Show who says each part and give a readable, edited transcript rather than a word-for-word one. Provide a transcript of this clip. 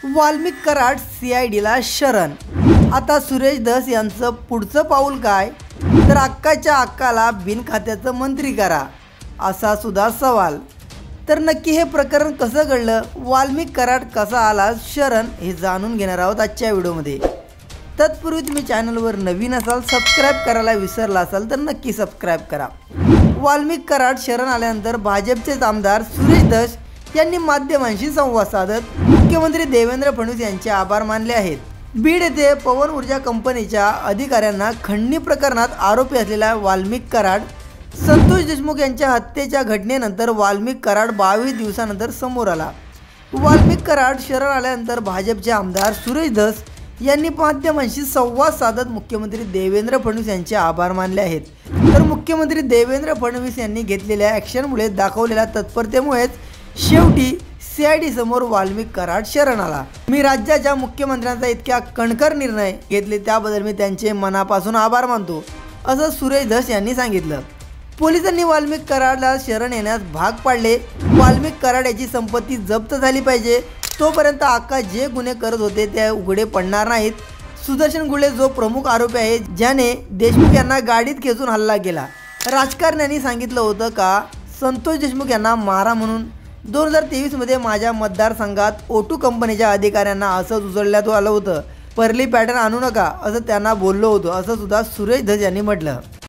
Speaker 1: वाल्मिक कराड CIDला शरण। आता सुरेश धस यांचं पुढचं पाऊल काय, तर अक्काच्या अक्काला बिनखात्याचं मंत्री करा असा सुद्धा सवाल। तर नक्की हे प्रकरण कसं घडलं, वाल्मिक कराड कसा आला शरण, हे जाणून घेणार आहोत आजच्या व्हिडिओमध्ये। तत्पूर्वी तुम्ही चॅनलवर नवीन असाल, सबस्क्राइब करायला विसरला असाल तर नक्की सबस्क्राइब करा। वाल्मिक कराड शरण आल्यानंतर भाजपचे आमदार सुरेश धस यांनी माध्यमांशी संवाद साधत मुख्यमंत्री देवेंद्र फडणवीस यांचे आभार मानले आहेत। बीड येथे पवन ऊर्जा कंपनीच्या अधिकाऱ्यांना खंडणी प्रकरणात आरोपी असलेला वाल्मिक कराड संतोष देशमुख यांच्या हत्येच्या घटनेनंतर वाल्मिक कराड 22 दिवसानंतर समोर आला। वाल्मिक कराड शरण आल्यानंतर भाजपचे आमदार सुरेश धस यांनी माध्यमांशी संवाद साधत मुख्यमंत्री देवेंद्र फडणवीस यांचे आभार मानले आहेत। तर मुख्यमंत्री देवेंद्र फडणवीस यांनी घेतलेल्या ॲक्शनमुळे, दाखवलेल्या तत्परतेमुळेच शेवटी CID समोर वाल्मिक कराड शरण आला। मी राज्याच्या मुख्यमंत्र्यांचा इतक्या कणखर निर्णय घेतले त्याबद्दल मी त्यांचे मनापासून आभार मानतो, असं सुरेश धस यांनी सांगितलं। पोलिसांनी वाल्मिक कराडला शरण येण्यास भाग पाडले। वाल्मिक कराड याची संपत्ती जप्त झाली पाहिजे, तोपर्यंत अक्का जे गुन्हे करत होते ते उघडे पडणार नाहीत। सुदर्शन गुळे जो प्रमुख आरोपी आहे, ज्याने देशमुख यांना गाडीत खेचून हल्ला केला, राजकारण्यांनी सांगितलं होतं का संतोष देशमुख यांना मारा म्हणून? 2023 मध्ये माझ्या मतदारसंघात O2 कंपनीच्या अधिकाऱ्यांना असंच उचलण्यात आलं होतं, परली पॅटर्न आणू नका असं त्यांना बोललो होतो, असं सुद्धा सुरेश धस यांनी म्हटलं।